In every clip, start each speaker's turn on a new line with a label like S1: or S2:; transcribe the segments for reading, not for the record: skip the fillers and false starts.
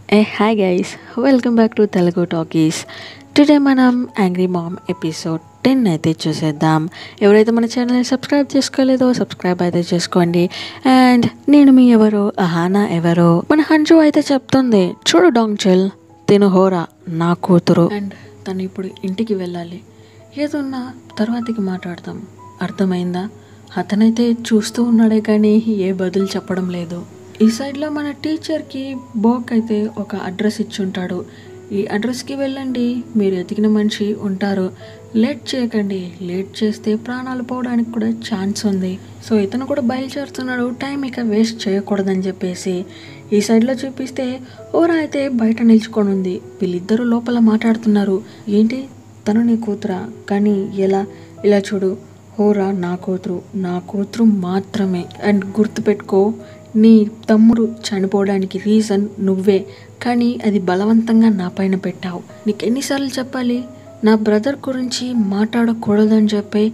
S1: Hi guys, welcome back to Telugu Talkies. Today మనం angry ma'am episode 10 అయితే చూసేద్దాం. ఎవరైతే మన ఛానల్ని సబ్స్క్రైబ్ చేసుకోలేదో సబ్స్క్రైబ్ అయితే చేసుకోండి. అండ్ నేను మీ ఎవరో అహానా ఎవరో మన హంజు అయితే చెప్తుంది, చూడు డాంగ్చెల్ తిను హోరా నా కూతురు అండ్ తను ఇప్పుడు ఇంటికి వెళ్ళాలి, ఏదన్నా తర్వాతకి మాట్లాడతాం, అర్థమైందా? అతనైతే చూస్తూ ఉన్నాడే కానీ ఏ బదులు చెప్పడం లేదు. ఈ సైడ్లో మన టీచర్కి బోక్ అయితే ఒక అడ్రస్ ఇచ్చి ఉంటాడు, ఈ అడ్రస్కి వెళ్ళండి, మీరు ఎతికిన మనిషి ఉంటారు, లేట్ చేయకండి, లేట్ చేస్తే ప్రాణాలు పోవడానికి కూడా ఛాన్స్ ఉంది. సో ఇతను కూడా బయలుదేరుతున్నాడు, టైం ఇక వేస్ట్ చేయకూడదని చెప్పేసి. ఈ సైడ్లో చూపిస్తే ఓరా అయితే బయట నిల్చుకొని ఉంది, వీళ్ళిద్దరూ లోపల మాట్లాడుతున్నారు. ఏంటి తను నీ కూతురా? కానీ ఎలా? ఇలా చూడు, హోరా నా కూతురు మాత్రమే. అండ్ గుర్తుపెట్టుకో, నీ తమ్ముడు చనిపోవడానికి రీజన్ నువ్వే, కానీ అది బలవంతంగా నా పైన పెట్టావు. నీకు ఎన్నిసార్లు చెప్పాలి నా బ్రదర్ గురించి మాట్లాడకూడదని చెప్పి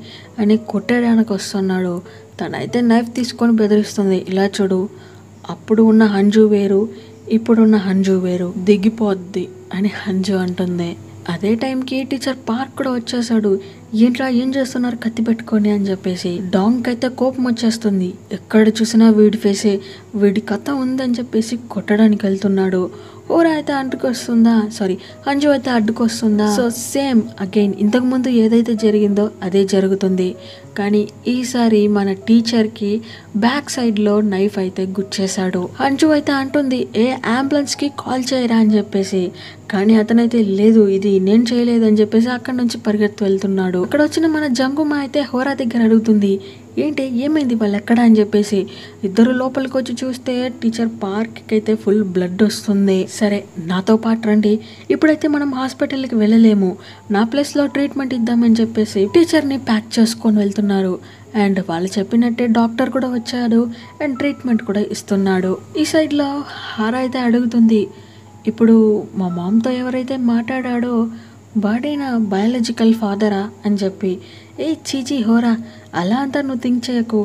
S1: అని కొట్టడానికి వస్తున్నాడు. తనైతే నైఫ్ తీసుకొని బెదిరిస్తుంది. ఇలా చూడు, అప్పుడు ఉన్న హంజు వేరు, ఇప్పుడున్న హంజు వేరు, దిగిపోద్ది అని హంజు అంటుంది. అదే టైంకి టీచర్ పార్క్ కూడా వచ్చేసాడు. ఏంట్రా ఏం చేస్తున్నారు కత్తి పెట్టుకొని అని చెప్పేసి. డాంగ్ అయితే కోపం వచ్చేస్తుంది, ఎక్కడ చూసినా వీడి ఫేసే, వీడి కథ ఉందని చెప్పేసి కొట్టడానికి వెళ్తున్నాడు. ఓరా అయితే అడ్డుకొస్తుందా, సారీ హంజు అయితే అడ్డుకొస్తుందా. సో సేమ్ అగైన్ ఇంతకుముందు ఏదైతే జరిగిందో అదే జరుగుతుంది, కానీ ఈసారి మన టీచర్కి బ్యాక్ సైడ్లో నైఫ్ అయితే గుచ్చేశాడు. హంజు అయితే అంటుంది, ఏ అంబులెన్స్కి కాల్ చేయరా అని చెప్పేసి, కానీ అతనైతే లేదు ఇది నేను చేయలేదు అని చెప్పేసి అక్కడ నుంచి పరిగెత్తి వెళ్తున్నాడు. అక్కడ వచ్చిన మన జంగుమా అయితే హోరా దగ్గర అడుగుతుంది, ఏంటి ఏమైంది వాళ్ళు ఎక్కడ అని చెప్పేసి. ఇద్దరు లోపలికి వచ్చి చూస్తే టీచర్ పార్క్కి అయితే ఫుల్ బ్లడ్ వస్తుంది. సరే నాతో పాటు రండి, ఇప్పుడైతే మనం హాస్పిటల్కి వెళ్ళలేము, నా ప్లేస్లో ట్రీట్మెంట్ ఇద్దామని చెప్పేసి టీచర్ని ప్యాక్ చేసుకొని వెళ్తున్నారు. అండ్ వాళ్ళు చెప్పినట్టే డాక్టర్ కూడా వచ్చాడు అండ్ ట్రీట్మెంట్ కూడా ఇస్తున్నాడు. ఈ సైడ్లో హారా అయితే అడుగుతుంది, ఇప్పుడు మా మామ్తో ఎవరైతే మాట్లాడాడో వాడేనా బయాలజికల్ ఫాదరా అని చెప్పి. ఏ చీచీ హోరా, అలా అంతా నువ్వు థింక్ చేయకు,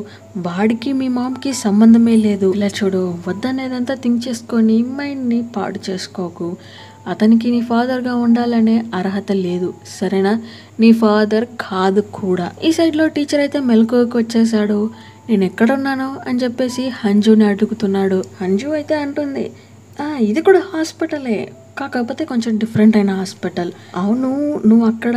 S1: వాడికి మీ మామ్కి సంబంధమే లేదు. ఇలా చూడు, వద్దనేదంతా థింక్ చేసుకొని మైండ్ని పాడు చేసుకోకు, అతనికి నీ ఫాదర్గా ఉండాలనే అర్హత లేదు, సరేనా? నీ ఫాదర్ కాదు కూడా. ఈ సైడ్లో టీచర్ అయితే మెలకువకి వచ్చేసాడు. నేను ఎక్కడున్నానో అని చెప్పేసి హంజుని అడుగుతున్నాడు. హంజు అయితే అంటుంది, ఇది కూడా హాస్పిటలే, కాకపోతే కొంచెం డిఫరెంట్ అయిన హాస్పిటల్. అవును నువ్వు అక్కడ,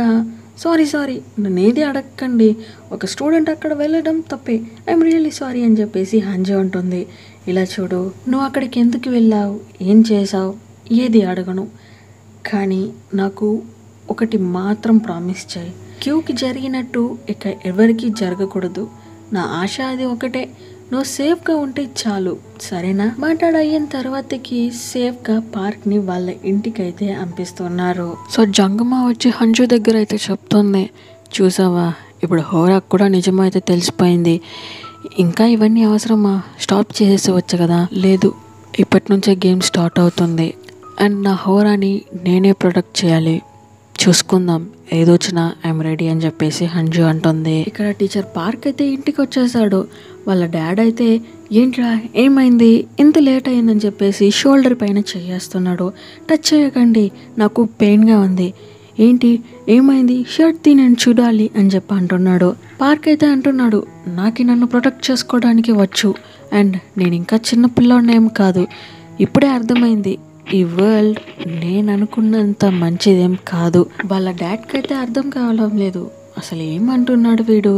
S1: సారీ నేనేది అడగకండి, ఒక స్టూడెంట్ అక్కడ వెళ్ళడం తప్పే, ఐఎమ్ రియల్లీ సారీ అని చెప్పేసి హంజు అంటుంది. ఇలా చూడు, నువ్వు అక్కడికి ఎందుకు వెళ్ళావు, ఏం చేసావు, ఏది అడగను, కానీ నాకు ఒకటి మాత్రం ప్రామిస్ చేయి, క్యూకి జరిగినట్టు ఇక ఎవరికి జరగకూడదు, నా ఆశ అది ఒకటే, నువ్వు సేఫ్గా ఉంటే చాలు, సరేనా? మాట్లాడయిన తర్వాతకి సేఫ్గా పార్క్ని వాళ్ళ ఇంటికైతే పంపిస్తున్నారు. సో జంగమ్మ వచ్చి హంజు దగ్గర అయితే చెప్తుంది, చూసావా ఇప్పుడు హోరాకు కూడా నిజమైతే తెలిసిపోయింది, ఇంకా ఇవన్నీ అవసరమా, స్టాప్ చేసేసి కదా. లేదు, ఇప్పటి నుంచే గేమ్ స్టార్ట్ అవుతుంది అండ్ నా హోరాని నేనే ప్రొటెక్ట్ చేయాలి, చూసుకుందాం, ఏదొచ్చినా ఐఎమ్ రెడీ అని చెప్పేసి హంజు అంటుంది. ఇక్కడ టీచర్ పార్క్ అయితే ఇంటికి వచ్చేసాడు. వాళ్ళ డాడ్ అయితే ఏంట్రా ఏమైంది ఇంత లేట్ అయిందని చెప్పేసి షోల్డర్ పైన చేయేస్తున్నాడు. టచ్ చేయకండి, నాకు పెయిన్గా ఉంది. ఏంటి ఏమైంది, షర్ట్ నేను చూడాలి అని చెప్పి అంటున్నాడు. పార్క్ అయితే అంటున్నాడు, నాకు నన్ను ప్రొటెక్ట్ చేసుకోవడానికి వచ్చు అండ్ నేను ఇంకా చిన్న పిల్లోనేం కాదు, ఇప్పుడే అర్థమైంది ఈ వరల్డ్ నేను అనుకున్నంత మంచిదేం కాదు. వాళ్ళ డాడ్కి అయితే అర్థం కావడం లేదు, అసలు ఏమంటున్నాడు వీడు,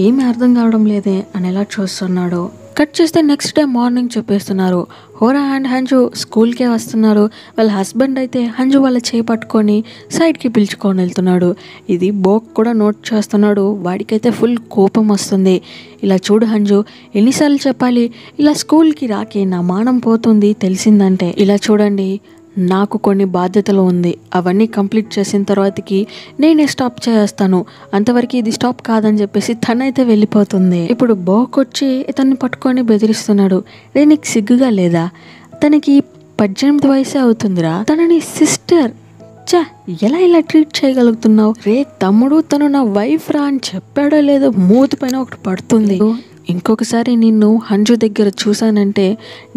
S1: ఏమీ అర్థం కావడం లేదే అని ఎలా చూస్తున్నాడు. కట్ చేస్తే నెక్స్ట్ డే మార్నింగ్ చెప్పేస్తున్నారు, హోరా అండ్ హంజు స్కూల్కే వస్తున్నారు. వాళ్ళ హస్బెండ్ అయితే హంజు వాళ్ళ చేయి పట్టుకొని సైడ్కి పిలుచుకొని వెళ్తున్నాడు. ఇది బోక్ కూడా నోట్ చేస్తున్నాడు. వాడికైతే ఫుల్ కోపం వస్తుంది. ఇలా చూడు హంజు, ఎన్నిసార్లు చెప్పాలి, ఇలా స్కూల్కి రాకి నా మానం పోతుంది తెలిసిందంటే. ఇలా చూడండి, నాకు కొన్ని బాధ్యతలు ఉంది, అవన్నీ కంప్లీట్ చేసిన తర్వాతకి నేనే స్టాప్ చేస్తాను, అంతవరకు ఇది స్టాప్ కాదని చెప్పేసి తనైతే వెళ్ళిపోతుంది. ఇప్పుడు బోక్ వచ్చి ఇతన్ని పట్టుకొని బెదిరిస్తున్నాడు. రే నీకు సిగ్గుగా లేదా, తనకి 18 వయసే అవుతుందిరా, తనని సిస్టర్, చా ఎలా ఇలా ట్రీట్ చేయగలుగుతున్నావు, రే తమ్ముడు తను నా వైఫ్ రా అని చెప్పాడో లేదో మూతి పైన ఒకటి పడుతుంది. ఇంకొకసారి నిన్ను హంజు దగ్గర చూసానంటే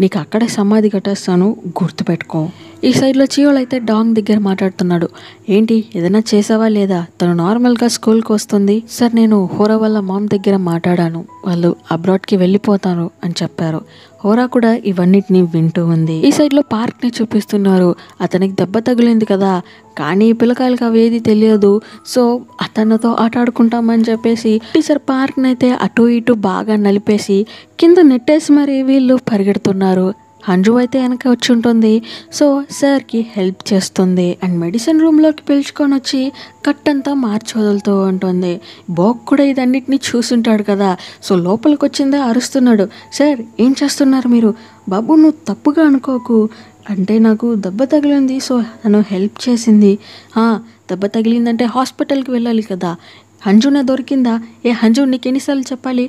S1: నీకు అక్కడే సమాధి కట్టేస్తాను, గుర్తుపెట్టుకో. ఈ సైడ్లో చియోల్ అయితే డాంగ్ దగ్గర మాట్లాడుతున్నాడు. ఏంటి ఏదైనా చేసావా లేదా? తను నార్మల్గా స్కూల్కి వస్తుంది. సార్ నేను హోరా వాళ్ళ మామ్ దగ్గర మాట్లాడాను, వాళ్ళు అబ్రాడ్కి వెళ్ళిపోతారు అని చెప్పారు. హోరా కూడా ఇవన్నిటిని వింటూ ఉంది. ఈ సైడ్లో పార్క్ని చూపిస్తున్నారు. అతనికి దెబ్బ తగిలింది కదా, కానీ పిల్లకాయలకు అవేది తెలియదు. సో అతనితో ఆట ఆడుకుంటామని చెప్పేసి టీచర్ పార్క్ని అయితే అటు ఇటు బాగా నలిపేసి కింద నెట్టేసి మరి వీళ్ళు పరిగెడుతున్నారు. అంజు అయితే వెనక వచ్చి ఉంటుంది. సో సార్కి హెల్ప్ చేస్తుంది అండ్ మెడిసిన్ రూమ్లోకి పిలుచుకొని వచ్చి కట్టంతా మార్చి వదులుతూ ఉంటుంది. బోక్ కూడా ఇదన్నిటిని చూసుంటాడు కదా, సో లోపలికి వచ్చిందే అరుస్తున్నాడు. సార్ ఏం చేస్తున్నారు మీరు? బాబు నువ్వు తప్పుగా అనుకోకు, అంటే నాకు దెబ్బ తగిలింది, సో తను హెల్ప్ చేసింది. దెబ్బ తగిలిందంటే హాస్పిటల్కి వెళ్ళాలి కదా, హంజునే దొరికిందా? ఏ హంజు నీకు ఎన్నిసార్లు చెప్పాలి,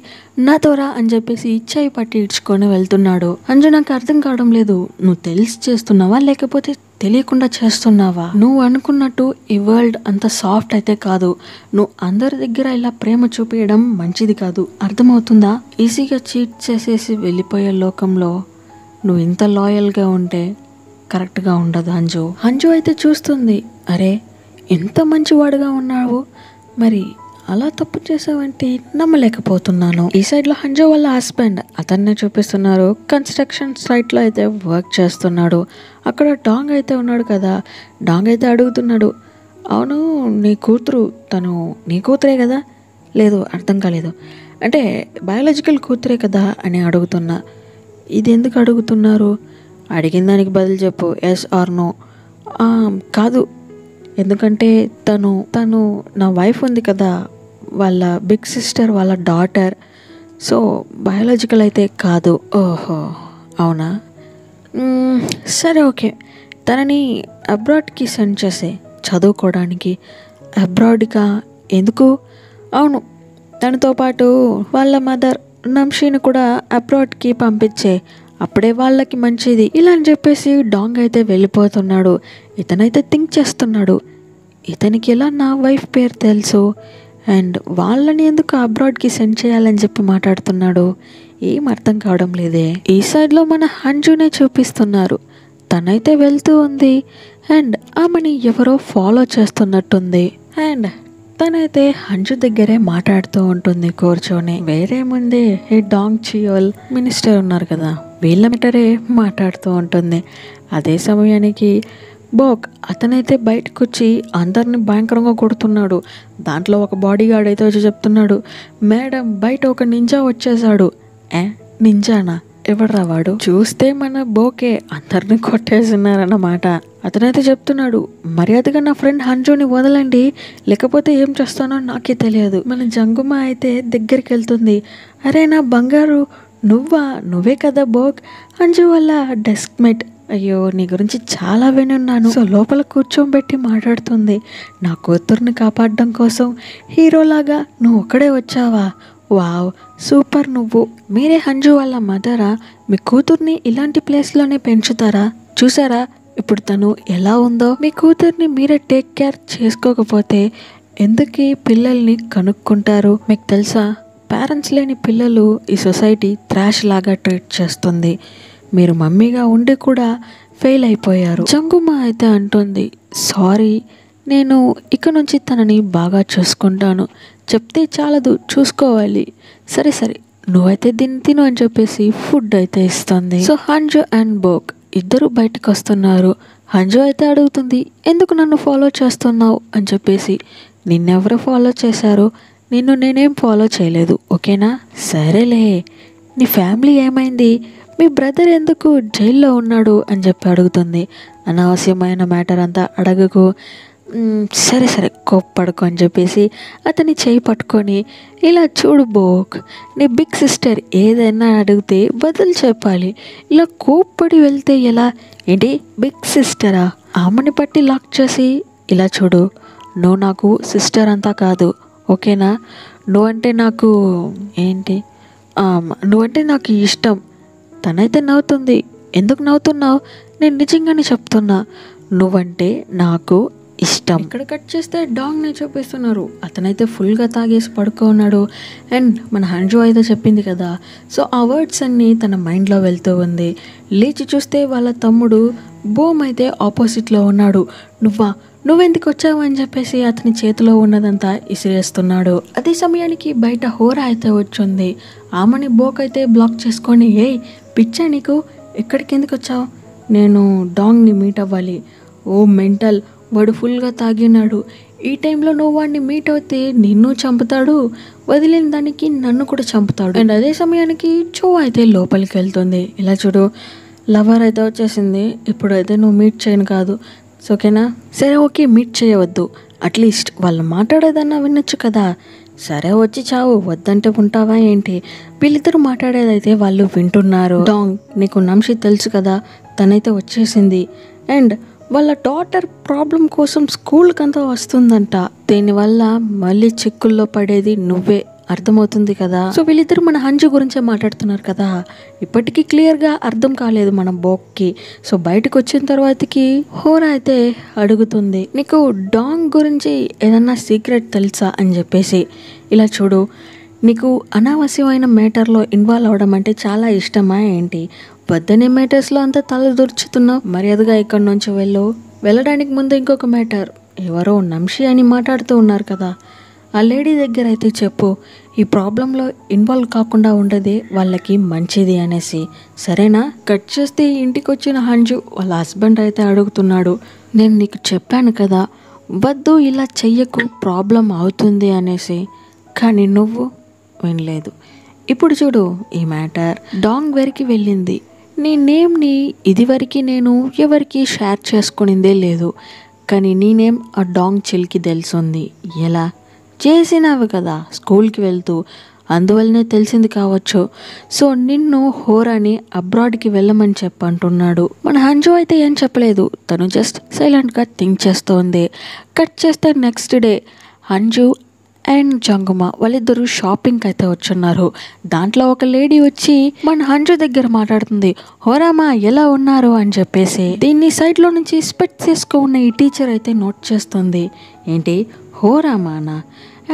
S1: నాతోరా అని చెప్పేసి చేయి పట్టి ఇడ్చుకొని వెళ్తున్నాడు. హంజు నాకు అర్థం కావడం లేదు, నువ్వు తెలిసి చేస్తున్నావా లేకపోతే తెలియకుండా చేస్తున్నావా? నువ్వు అనుకున్నట్టు ఈ వరల్డ్ అంత సాఫ్ట్ అయితే కాదు. నువ్వు అందరి దగ్గర ఇలా ప్రేమ చూపించడం మంచిది కాదు, అర్థమవుతుందా? ఈజీగా చీట్ చేసేసి వెళ్ళిపోయే లోకంలో నువ్వు ఇంత లాయల్గా ఉంటే కరెక్ట్గా ఉండదు. హంజు అయితే చూస్తుంది, అరే ఎంత మంచివాడుగా ఉన్నావు, మరి అలా తప్పు చేసావంటే నమ్మలేకపోతున్నాను. ఈ సైడ్లో హంజు వాళ్ళ హస్బెండ్ అతన్నే చూపిస్తున్నారు. కన్స్ట్రక్షన్ సైట్లో అయితే వర్క్ చేస్తున్నాడు. అక్కడ డాంగ్ అయితే ఉన్నాడు కదా, డాంగ్ అయితే అడుగుతున్నాడు, అవును నీ కూతురు, తను నీ కూతురే కదా? లేదు అర్థం కాలేదు. అంటే బయాలజికల్ కూతురే కదా అని అడుగుతున్నా. ఇది ఎందుకు అడుగుతున్నారు? అడిగిన దానికి బదులు చెప్పు, ఎస్ ఆర్ నో. కాదు, ఎందుకంటే తను నా వైఫ్ ఉంది కదా, వాళ్ళ బిగ్ సిస్టర్ వాళ్ళ డాటర్, సో బయాలజికల్ అయితే కాదు. ఓహో అవునా, సరే ఓకే, తనని అబ్రాడ్కి సెండ్ చేసే చదువుకోవడానికి. అబ్రాడ్గా ఎందుకు? అవును, తనతో పాటు వాళ్ళ మదర్ నంషిని కూడా అబ్రాడ్కి పంపించే, అప్పుడే వాళ్ళకి మంచిది ఇలా అని చెప్పేసి డాంగ్ అయితే వెళ్ళిపోతున్నాడు. ఇతనైతే థింక్ చేస్తున్నాడు, ఇతనికి ఎలా నా వైఫ్ పేరు తెలుసు అండ్ వాళ్ళని ఎందుకు అబ్రాడ్కి సెండ్ చేయాలని చెప్పి మాట్లాడుతున్నాడు, ఏం అర్థం కావడం లేదే. ఈ సైడ్లో మన హంజునే చూపిస్తున్నారు. తనైతే వెళ్తూ ఉంది అండ్ ఆమెని ఎవరో ఫాలో చేస్తున్నట్టుంది. అండ్ తనైతే హంజు దగ్గరే మాట్లాడుతూ ఉంటుంది కూర్చొని. వేరేముంది, ఈ డాంగ్ చియోల్ మినిస్టర్ ఉన్నారు కదా, వీళ్ళ మీటరే మాట్లాడుతూ ఉంటుంది. అదే సమయానికి బోక్ అతనైతే బయటకు వచ్చి అందరిని భయంకరంగా కొడుతున్నాడు. దాంట్లో ఒక బాడీ గార్డ్ అయితే వచ్చి చెప్తున్నాడు, మేడం బయట ఒక నింజా వచ్చేసాడు. నింజానా? ఎవడ్రా వాడు? చూస్తే మన బోకే అందరిని కొట్టేస్తున్నారన్నమాట. అతనైతే చెప్తున్నాడు, మర్యాదగా నా ఫ్రెండ్ హంజుని వదలండి, లేకపోతే ఏం చేస్తానో నాకే తెలియదు. మన జంగుమ అయితే దగ్గరికి వెళ్తుంది. అరే నా బంగారు, నువ్వే కదా బోక్, హంజు వల్ల డెస్క్ మేట్. అయ్యో నీ గురించి చాలా వినున్నాను. సో లోపల కూర్చోబెట్టి మాట్లాడుతుంది. నా కూతుర్ని కాపాడడం కోసం హీరోలాగా నువ్వు ఒక్కడే వచ్చావా? Wow super. మీరే హంజు వాళ్ళ మదరా? మీ కూతుర్ని ఇలాంటి ప్లేస్లోనే పెంచుతారా? చూసారా ఇప్పుడు తను ఎలా ఉందో? మీ కూతుర్ని మీరే టేక్ కేర్ చేసుకోకపోతే ఎందుకు పిల్లల్ని కనుక్కుంటారు? మీకు తెలుసా, పేరెంట్స్ లేని పిల్లలు ఈ సొసైటీ థ్రాష్ లాగా ట్రీట్ చేస్తుంది. మీరు మమ్మీగా ఉండి కూడా ఫెయిల్ అయిపోయారు. జంగుమ అయితే అంటుంది, సారీ, నేను ఇక నుంచి తనని బాగా చూసుకుంటాను. చెప్తే చాలదు, చూసుకోవాలి. సరే నువ్వైతే దీన్ని తిను అని చెప్పేసి ఫుడ్ అయితే ఇస్తుంది. సో హంజు అండ్ బోక్ ఇద్దరు బయటకు వస్తున్నారు. హంజు అయితే అడుగుతుంది, ఎందుకు నన్ను ఫాలో చేస్తున్నావు అని చెప్పేసి. నిన్నెవరు ఫాలో చేశారు? నిన్ను నేనేం ఫాలో చేయలేదు, ఓకేనా? సరేలే, నీ ఫ్యామిలీ ఏమైంది? మీ బ్రదర్ ఎందుకు జైల్లో ఉన్నాడు అని చెప్పి అడుగుతుంది. అనవసరమైన మ్యాటర్ అంతా అడగకు, సరే కోప్పడుకో అని చెప్పేసి అతని చేయి పట్టుకొని, ఇలా చూడు బోక్, నీ బిగ్ సిస్టర్ ఏదైనా అడిగితే బదులు చెప్పాలి, ఇలా కోప్పడి వెళ్తే ఎలా? ఏంటి బిగ్ సిస్టరా? ఆమెని పట్టి లాక్ చేసి, ఇలా చూడు, నువ్వు నాకు సిస్టర్ అంతా కాదు, ఓకేనా? నువ్వంటే నాకు ఇష్టం. తనైతే నవ్వుతుంది. ఎందుకు నవ్వుతున్నావు? నేను నిజంగానే చెప్తున్నా, నువ్వంటే నాకు ఇష్టం. ఇక్కడ కట్ చేస్తే డాంగ్ని చూపిస్తున్నారు. అతనైతే ఫుల్గా తాగేసి పడుకున్నాడు. అండ్ మన హంజు అయితే చెప్పింది కదా, సో ఆ వర్డ్స్ అన్నీ తన మైండ్లో వెళ్తూ ఉంది. లేచి చూస్తే వాళ్ళ తమ్ముడు బోమ్ అయితే ఆపోజిట్లో ఉన్నాడు. నువ్వెందుకు వచ్చావు అని చెప్పేసి అతని చేతిలో ఉన్నదంతా ఇసిరేస్తున్నాడు. అదే సమయానికి బయట హోరా అయితే వచ్చింది. ఆమెని బోక్ అయితే బ్లాక్ చేసుకొని, ఏయ్ పిచ్చా నీకు, ఎక్కడికి ఎందుకు వచ్చావు? నేను డాంగ్ని మీట్ అవ్వాలి. ఓ మెంటల్, వాడు ఫుల్గా తాగినాడు. ఈ టైంలో నువ్వు వాడిని మీట్ అవుతే నిన్ను చంపుతాడు, వదిలిన దానికి నన్ను కూడా చంపుతాడు. అండ్ అదే సమయానికి జో అయితే లోపలికి వెళ్తుంది. ఇలా చూడు, లవర్ అయితే వచ్చేసింది, ఇప్పుడైతే నువ్వు మీట్ చేయను కాదు, ఓకేనా? సరే ఓకే, మీట్ చేయవద్దు, అట్లీస్ట్ వాళ్ళు మాట్లాడేదన్నా వినొచ్చు కదా. సరే వచ్చి చావు, వద్దంటే ఉంటావా ఏంటి? వీళ్ళిద్దరూ మాట్లాడేదైతే వాళ్ళు వింటున్నారు. డాంగ్, నీకు నంషి తెలుసు కదా, తనైతే వచ్చేసింది. అండ్ వాళ్ళ డాటర్ ప్రాబ్లం కోసం స్కూల్కి అంతా వస్తుందంట. దీనివల్ల మళ్ళీ చిక్కుల్లో పడేది నువ్వే, అర్థమవుతుంది కదా. సో వీళ్ళిద్దరు మన హంజు గురించే మాట్లాడుతున్నారు కదా. ఇప్పటికీ క్లియర్గా అర్థం కాలేదు మన బోక్కి. సో బయటకు వచ్చిన తర్వాతకి హోరా అయితే అడుగుతుంది, నీకు డాంగ్ గురించి ఏదన్నా సీక్రెట్ తెలుసా అని చెప్పేసి. ఇలా చూడు, నీకు అనవసరమైన మ్యాటర్లో ఇన్వాల్వ్ అవ్వడం అంటే చాలా ఇష్టమా ఏంటి? వద్దనే మ్యాటర్స్లో అంతా తల దూర్చుతున్నావు. మర్యాదగా ఇక్కడి నుంచి వెళ్ళడానికి ముందు ఇంకొక మ్యాటర్, ఎవరో నంషి అని మాట్లాడుతూ ఉన్నారు కదా, ఆ లేడీ దగ్గర అయితే చెప్పు, ఈ ప్రాబ్లంలో ఇన్వాల్వ్ కాకుండా ఉండదే వాళ్ళకి మంచిది అనేసి, సరేనా? కట్ చేస్తే ఇంటికి వచ్చిన హంజు వాళ్ళ హస్బెండ్ అయితే అడుగుతున్నాడు, నేను నీకు చెప్పాను కదా వద్దు ఇలా చెయ్యకు, ప్రాబ్లం అవుతుంది అనేసి, కానీ నువ్వు వినలేదు. ఇప్పుడు చూడు, ఈ మ్యాటర్ డాంగ్ వరకు వెళ్ళింది. నీ నేమ్ని ఇదివరకు నేను ఎవరికి షేర్ చేసుకునిందే లేదు, కానీ నీ నేమ్ ఆ డాంగ్ చిల్కి తెలుసుంది. ఎలా చేసినావు కదా స్కూల్కి వెళ్తూ, అందువల్లనే తెలిసింది కావచ్చు. సో నిన్ను హోరాని అబ్రాడ్కి వెళ్ళమని చెప్పంటున్నాడు. మన హంజు అయితే ఏం చెప్పలేదు, తను జస్ట్ సైలెంట్గా థింక్ చేస్తోంది. కట్ చేస్తే నెక్స్ట్ డే హంజు అండ్ జంగుమా వాళ్ళిద్దరూ షాపింగ్కి అయితే వచ్చున్నారు. దాంట్లో ఒక లేడీ వచ్చి మన హంజు దగ్గర మాట్లాడుతుంది, హోరామా ఎలా ఉన్నారు అని చెప్పేసి. దీన్ని సైడ్లో నుంచి స్పెక్ట్స్ వేసుకున్న ఈ టీచర్ అయితే నోట్ చేస్తుంది, ఏంటి హోరామానా?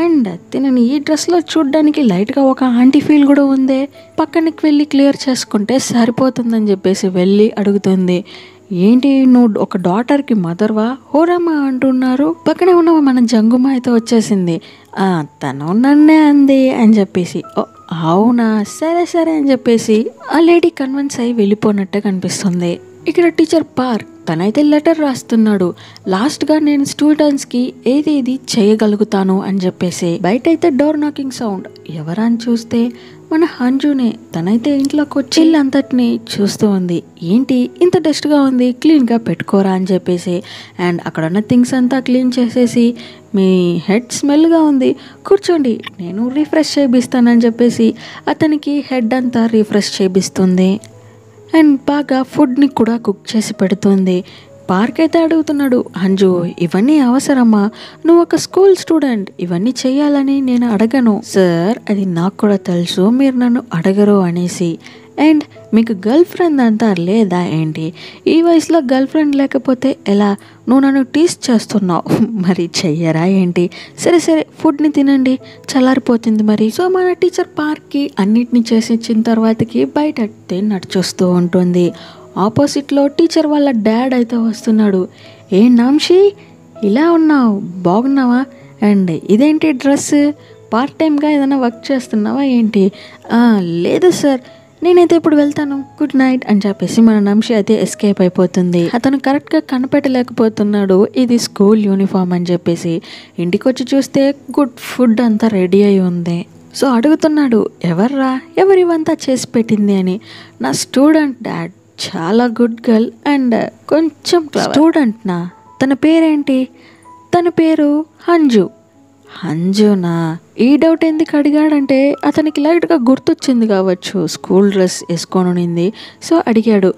S1: అండ్ తినని ఈ డ్రెస్లో చూడ్డానికి లైట్గా ఒక ఆంటీ ఫీల్ కూడా ఉంది, పక్కనకి వెళ్ళి క్లియర్ చేసుకుంటే సరిపోతుందని చెప్పేసి వెళ్ళి అడుగుతుంది, ఏంటి నువ్వు ఒక డాటర్కి మదర్వా, హోరామా అంటున్నారు? పక్కనే ఉన్న మన జంగుమా అయితే వచ్చేసింది, తను నన్నే అంది అని చెప్పేసి. ఓ అవునా, సరే సరే అని చెప్పేసి ఆ లేడీ కన్విన్స్ అయ్యి వెళ్ళిపోయినట్టే కనిపిస్తుంది. ఇక్కడ టీచర్ పార్క్ తనైతే లెటర్ రాస్తున్నాడు, లాస్ట్గా నేను స్టూడెంట్స్కి ఏది చేయగలుగుతాను అని చెప్పేసి. బయట అయితే డోర్ నాకింగ్ సౌండ్, ఎవరని చూస్తే మన హంజునే. తనైతే ఇంట్లోకి వచ్చి అంతటిని చూస్తూ ఉంది, ఏంటి ఇంత డస్ట్గా ఉంది, క్లీన్గా పెట్టుకోరా అని చెప్పేసి. అండ్ అక్కడ ఉన్న థింగ్స్ అంతా క్లీన్ చేసేసి, మీ హెడ్ స్మెల్గా ఉంది, కూర్చోండి నేను రిఫ్రెష్ చేపిస్తానని చెప్పేసి అతనికి హెడ్ అంతా రిఫ్రెష్ చేపిస్తుంది. అండ్ బాగా ఫుడ్ని కూడా కుక్ చేసి పెడుతుంది. పార్క్ అయితే అడుగుతున్నాడు, హంజు ఇవన్నీ అవసరమా? నువ్వు ఒక స్కూల్ స్టూడెంట్, ఇవన్నీ చేయాలని నేను అడగను. సార్ అది నాకు కూడా తెలుసు, మీరు నన్ను అడగరు అనేసి. అండ్ మీకు గర్ల్ ఫ్రెండ్ అంతా లేదా ఏంటి? ఈ వయసులో గర్ల్ ఫ్రెండ్ లేకపోతే ఎలా? నువ్వు నన్ను టీస్ చేస్తున్నావు, మరి చెయ్యరా ఏంటి? సరే సరే ఫుడ్ని తినండి, చల్లారిపోతుంది మరి. సో మన టీచర్ పార్క్కి అన్నిటినీ చేసి ఇచ్చిన తర్వాతకి బయట నడిచొస్తూ ఉంటుంది. ఆపోజిట్లో టీచర్ వాళ్ళ డాడ్ అయితే వస్తున్నాడు, ఏ నాంషి ఇలా ఉన్నావు, బాగున్నావా? అండ్ ఇదేంటి డ్రెస్, పార్ట్ టైంగా ఏదైనా వర్క్ చేస్తున్నావా ఏంటి? లేదు సార్, నేనైతే ఇప్పుడు వెళ్తాను, గుడ్ నైట్ అని చెప్పేసి మన నంషి అయితే ఎస్కేప్ అయిపోతుంది. అతను కరెక్ట్గా కనిపెట్టలేకపోతున్నాడు ఇది స్కూల్ యూనిఫామ్ అని చెప్పేసి. ఇంటికి వచ్చి చూస్తే గుడ్ ఫుడ్ అంతా రెడీ అయి ఉంది. సో అడుగుతున్నాడు, ఎవర్రా, ఎవరివంతా చేసి పెట్టింది అని. నా స్టూడెంట్ డాడ్, చాలా గుడ్ గర్ల్ అండ్ కొంచెం స్టూడెంట్నా? తన పేరేంటి? తన పేరు హంజు. హంజునా? ఈ డౌట్ ఎందుకు అడిగాడంటే అతనికి లైట్గా గుర్తొచ్చింది కావచ్చు, స్కూల్ డ్రెస్ వేసుకొనింది. సో అడిగాడు,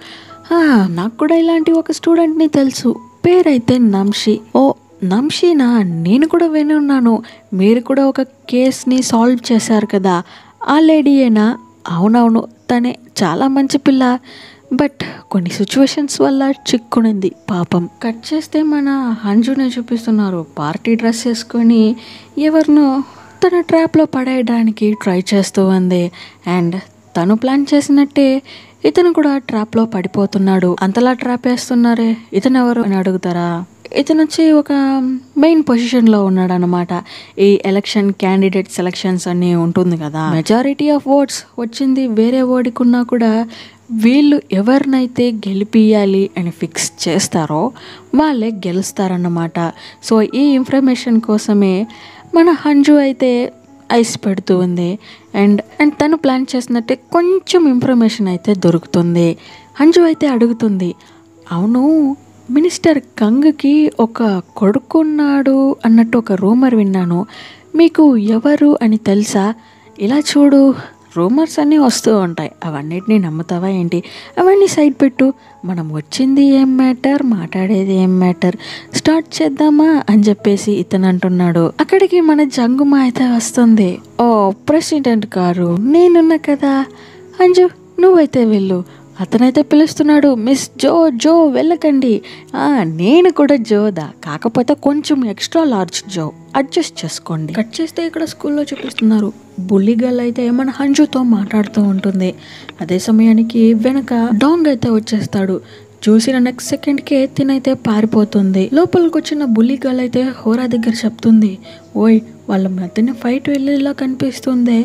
S1: నాకు కూడా ఇలాంటి ఒక స్టూడెంట్ని తెలుసు, పేరైతే నంషి. ఓ నంషినా? నేను కూడా వినున్నాను, మీరు కూడా ఒక కేస్ని సాల్వ్ చేశారు కదా, ఆ లేడీయేనా? అవునవును, తనే చాలా మంచి పిల్ల, బట్ కొన్ని సిచ్యువేషన్స్ వల్ల చిక్కునింది పాపం. కట్ చేస్తే మన హంజునే చూపిస్తున్నారు, పార్టీ డ్రెస్ వేసుకొని ఎవరినో తన ట్రాప్లో పడేయడానికి ట్రై చేస్తూ ఉంది. అండ్ తను ప్లాన్ చేసినట్టే ఇతను కూడా ట్రాప్లో పడిపోతున్నాడు. అంతలా ట్రాప్ వేస్తున్నారే, ఇతను ఎవరు అని అడుగుతారా? ఇతను వచ్చి ఒక మెయిన్ పొజిషన్లో ఉన్నాడు అనమాట. ఈ ఎలక్షన్ క్యాండిడేట్ సెలక్షన్స్ అని ఉంటుంది కదా, మెజారిటీ ఆఫ్ ఓట్స్ వచ్చింది వేరే ఓడికున్నా కూడా వీళ్ళు ఎవరినైతే గెలిపియాలి అని ఫిక్స్ చేస్తారో వాళ్ళే గెలుస్తారన్నమాట. సో ఈ ఇన్ఫర్మేషన్ కోసమే మన హంజు అయితే ఐస్ పెడుతూ ఉంది. అండ్ తను ప్లాన్ చేసినట్టే కొంచెం ఇన్ఫర్మేషన్ అయితే దొరుకుతుంది. హంజు అయితే అడుగుతుంది, అవును మినిస్టర్ కంగ్కి ఒక కొడుకున్నాడు అన్నట్టు ఒక రూమర్ విన్నాను, మీకు ఎవరు అని తెలుసా? ఇలా చూడు, రూమర్స్ అన్నీ వస్తూ ఉంటాయి, అవన్నిటినీ నమ్ముతావా ఏంటి? అవన్నీ సైడ్ పెట్టు, మనం వచ్చింది ఏం మ్యాటర్, మాట్లాడేది ఏం మ్యాటర్, స్టార్ట్ చేద్దామా అని చెప్పేసి ఇతను అంటున్నాడు. అక్కడికి మన జంగుమ అయితే వస్తుంది. ఓ ప్రెసిడెంట్ గారు, నేనున్నా కదా, అంజు నువ్వైతే వెళ్ళు. అతనైతే పిలుస్తున్నాడు, మిస్ జో జో వెళ్ళకండి, నేను కూడా జోదా, కాకపోతే కొంచెం ఎక్స్ట్రా లార్జ్ జో, అడ్జస్ట్ చేసుకోండి. కట్ చేస్తే ఇక్కడ స్కూల్లో చూపిస్తున్నారు. బుల్లి గర్ల్ అయితే మన హంజుతో మాట్లాడుతూ ఉంటుంది. అదే సమయానికి వెనక డాంగ్ అయితే వచ్చేస్తాడు. చూసిన నెక్స్ట్ సెకండ్కే తినైతే పారిపోతుంది. లోపలికి వచ్చిన బుల్లి గర్ల్ అయితే హోరా దగ్గర చెప్తుంది, ఓయ్ వాళ్ళ మధ్యన ఫైట్ వెళ్ళేలా కనిపిస్తుంది.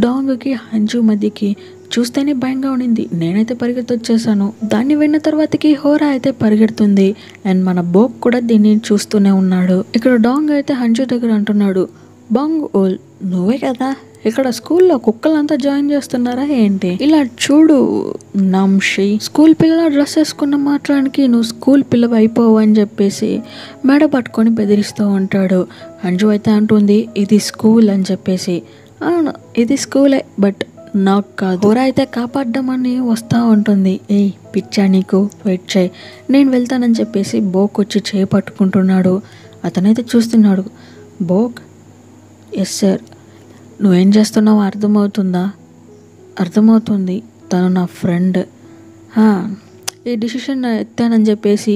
S1: డాంగ్కి హంజు మధ్యకి చూస్తేనే భయంగా ఉండింది. నేనైతే పరిగెత్తొచ్చేసాను. దాన్ని విన్న తర్వాతకి హోరా అయితే పరిగెడుతుంది. అండ్ మన బోక్ కూడా దీన్ని చూస్తూనే ఉన్నాడు. ఇక్కడ డాంగ్ అయితే హంజు దగ్గర అంటున్నాడు, బాంగ్ ఓల్ నువ్వే కదా ఇక్కడ స్కూల్లో కుక్కలంతా జాయిన్ చేస్తున్నారా ఏంటి? ఇలా చూడు నాంషి, స్కూల్ పిల్లల డ్రెస్ వేసుకున్న మాత్రానికి నువ్వు స్కూల్ పిల్లవి అయిపోవు అని చెప్పేసి మెడ పట్టుకొని బెదిరిస్తూ ఉంటాడు. హంజు అయితే అంటుంది, ఇది స్కూల్ అని చెప్పేసి. అవును ఇది స్కూలే, బట్ నాకు కాదు. హోరా అయితే కాపాడ్డామని వస్తూ ఉంటుంది. ఏయ్ పిచ్చా నీకు, వెయిట్ చేయి, నేను వెళ్తానని చెప్పేసి బోక్ వచ్చి చేయి పట్టుకుంటున్నాడు. అతనైతే చూస్తున్నాడు. బోక్, ఎస్ సార్, నువ్వేం చేస్తున్నావు అర్థమవుతుందా? అర్థమవుతుంది, తను నా ఫ్రెండ్. ఈ డిసిషన్ ఎత్తానని చెప్పేసి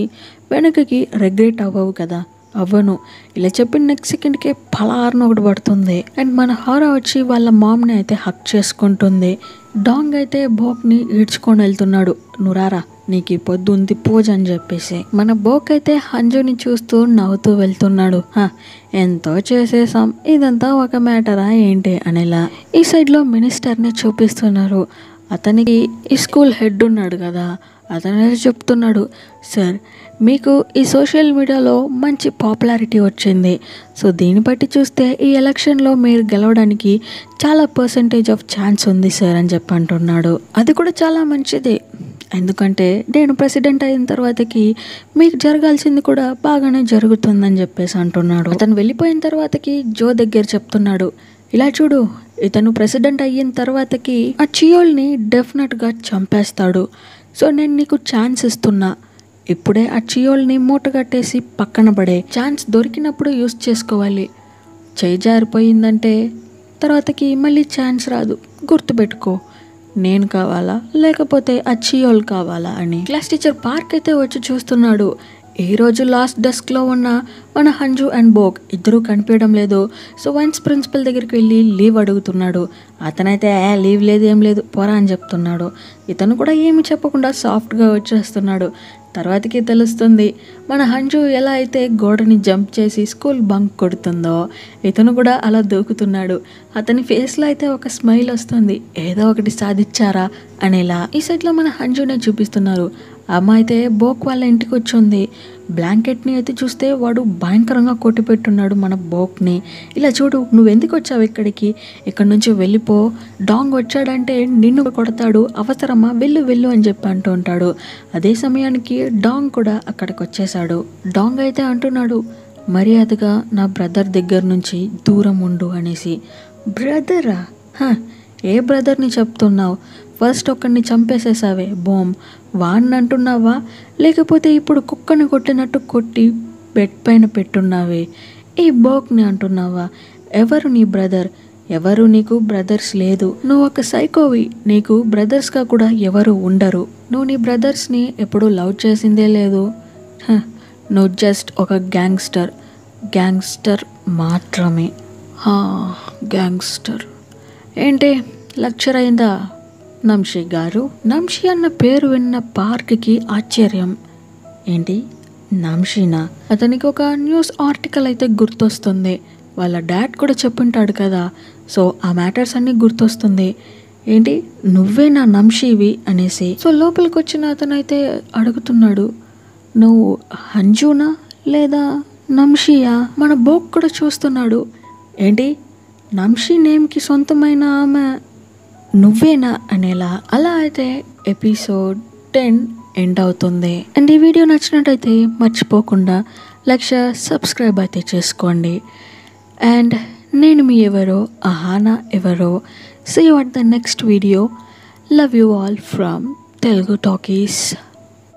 S1: వెనకకి రిగ్రెట్ అవ్వవు కదా? అవ్వను. ఇలా చెప్పిన నెక్స్ట్ సెకండ్కే పలార్న ఒకటి పడుతుంది. అండ్ మన హోరా వచ్చి వాళ్ళ మామ్ని అయితే హక్ చేసుకుంటుంది. డాంగ్ అయితే బోక్ని ఈడ్చుకొని వెళ్తున్నాడు. నురారా నీకు పొద్దు ఉంది పూజ అని చెప్పేసి. మన బోక్ అయితే హంజుని చూస్తూ నవ్వుతూ వెళ్తున్నాడు. ఎంతో చేసేసాం, ఇదంతా ఒక మ్యాటరా ఏంటి అనేలా. ఈ సైడ్లో మినిస్టర్ని చూపిస్తున్నారు. అతనికి ఈ స్కూల్ హెడ్ ఉన్నాడు కదా, అతనే చెప్తున్నాడు, సార్ మీకు ఈ సోషల్ మీడియాలో మంచి పాపులారిటీ వచ్చింది. సో దీన్ని బట్టి చూస్తే ఈ ఎలక్షన్లో మీరు గెలవడానికి చాలా పర్సంటేజ్ ఆఫ్ ఛాన్స్ ఉంది సార్ అని చెప్పి అంటున్నాడు. అది కూడా చాలా మంచిది, ఎందుకంటే నేను ప్రెసిడెంట్ అయిన తర్వాతకి మీకు జరగాల్సింది కూడా బాగానే జరుగుతుందని చెప్పేసి అంటున్నాడు. అతను వెళ్ళిపోయిన తర్వాతకి జో దగ్గర చెప్తున్నాడు, ఇలా చూడు ఇతను ప్రెసిడెంట్ అయిన తర్వాతకి ఆ చియోల్ని డెఫినెట్గా చంపేస్తాడు. సో నేను నీకు ఛాన్స్ ఇస్తున్నా, ఇప్పుడే ఆ చియోల్ని మూట కట్టేసి పక్కన పడే, ఛాన్స్ దొరికినప్పుడు యూస్ చేసుకోవాలి. చేయి జారిపోయిందంటే తర్వాతకి మళ్ళీ ఛాన్స్ రాదు, గుర్తుపెట్టుకో. నేను కావాలా లేకపోతే ఆ చియోల్ కావాలా అని. క్లాస్ టీచర్ పార్క్ అయితే వచ్చి చూస్తున్నాడు. ఈరోజు లాస్ట్ డెస్క్లో ఉన్న మన హంజు అండ్ బోక్ ఇద్దరూ కనిపించడం లేదు. సో వైన్స్ ప్రిన్సిపల్ దగ్గరికి వెళ్ళి లీవ్ అడుగుతున్నాడు. అతనైతే లీవ్ లేదు ఏం లేదు పోరా అని చెప్తున్నాడు. ఇతను కూడా ఏమి చెప్పకుండా సాఫ్ట్గా వచ్చేస్తున్నాడు. తర్వాతకి తెలుస్తుంది మన హంజు ఎలా అయితే గోడని జంప్ చేసి స్కూల్ బంక్ కొడుతుందో ఇతను కూడా అలా దూకుతున్నాడు. అతని ఫేస్లో అయితే ఒక స్మైల్ వస్తుంది, ఏదో ఒకటి సాధించారా అనేలా. ఈ సైడ్లో మన హంజునే చూపిస్తున్నారు. అమ్మ అయితే బోక్ వాళ్ళ ఇంటికి వచ్చింది. బ్లాంకెట్ని అయితే చూస్తే వాడు భయంకరంగా కొట్టిపెట్టున్నాడు మన బోక్ని. ఇలా చూడు నువ్వెందుకు వచ్చావు ఇక్కడికి, ఇక్కడ నుంచి వెళ్ళిపో, డాంగ్ వచ్చాడంటే నిన్ను కొడతాడు, అవసరమా, వెళ్ళు వెళ్ళు అని చెప్పి అంటూ ఉంటాడు. అదే సమయానికి డాంగ్ కూడా అక్కడికి వచ్చేసాడు. డాంగ్ అయితే అంటున్నాడు, మర్యాదగా నా బ్రదర్ దగ్గర నుంచి దూరం ఉండు అనేసి. బ్రదరా? ఏ బ్రదర్ని చెప్తున్నావు? ఫస్ట్ ఒక్కడిని చంపేసేసావే బోమ్, వాడిని అంటున్నావా లేకపోతే ఇప్పుడు కుక్కని కొట్టినట్టు కొట్టి బెడ్ పైన పెట్టున్నావే ఈ బోక్ని అంటున్నావా? ఎవరు నీ బ్రదర్? ఎవరు నీకు బ్రదర్స్ లేదు, నువ్వు ఒక సైకోవి, నీకు బ్రదర్స్గా కూడా ఎవరు ఉండరు. నువ్వు నీ బ్రదర్స్ని ఎప్పుడూ లవ్ చేసిందే లేదు. నువ్వు జస్ట్ ఒక గ్యాంగ్స్టర్ మాత్రమే. గ్యాంగ్స్టర్ ఏంటి, లెక్చర్ అయిందా? నంషి గారు. నంషి అన్న పేరు విన్న పార్క్కి ఆశ్చర్యం. ఏంటి నంషినా? అతనికి ఒక న్యూస్ ఆర్టికల్ అయితే గుర్తొస్తుంది. వాళ్ళ డాడ్ కూడా చెప్పింటాడు కదా, సో ఆ మ్యాటర్స్ అన్నీ గుర్తొస్తుంది. ఏంటి నువ్వేనా నంషివి అనేసి. సో లోపలికి వచ్చిన అతను అయితే అడుగుతున్నాడు, నువ్వు అంజునా లేదా నంషియా? మన బోక్ కూడా చూస్తున్నాడు. ఏంటి నంషి నేమ్కి సొంతమైన ఆమె నువ్వేనా అనేలా. అలా అయితే ఎపిసోడ్ 10 ఎండ్ అవుతుంది. అండ్ ఈ వీడియో నచ్చినట్టయితే మర్చిపోకుండా లైక్, షేర్, సబ్స్క్రైబ్ అయితే చేసుకోండి. అండ్ నేను మీ ఎవరో, అహానా ఎవరో. See you at the next video. Love you all from Telugu Talkies.